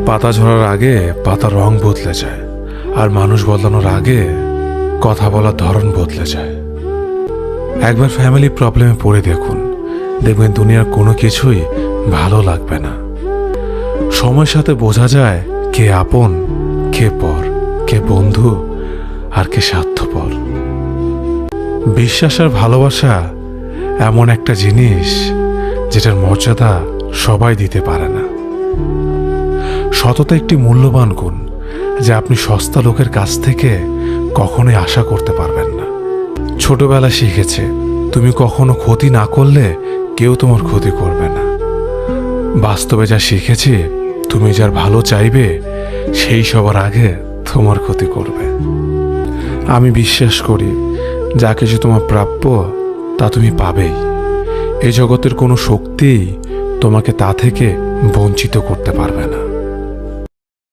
পাতা ঝরার আগে পাতার রং বদলে যায়, আর মানুষ বদলানোর আগে কথা বলার ধরন বদলে যায়। একবার ফ্যামিলি প্রবলেমে পড়ে দেখুন, দেখবেন দুনিয়ার কোনো কিছুই ভালো লাগবে না। সময়ের সাথে বোঝা যায় কে আপন, কে পর, কে বন্ধু, আর কে স্বার্থপর। বিশ্বাস আর ভালোবাসা এমন একটা জিনিস যেটার মর্যাদা সবাই দিতে পারে না। সততা একটি মূল্যবান গুণ যা আপনি সস্তা লোকের কাছ থেকে কখনোই আশা করতে পারবেন না। ছোটবেলা শিখেছে, তুমি কখনো ক্ষতি না করলে কেউ তোমার ক্ষতি করবে না। বাস্তবে যা শিখেছি, তুমি যার ভালো চাইবে সেই সবার আগে তোমার ক্ষতি করবে। আমি বিশ্বাস করি, যা কিছু তোমার প্রাপ্য তা তুমি পাবেই। এই জগতের কোনো শক্তিই তোমাকে তা থেকে বঞ্চিত করতে পারবে না।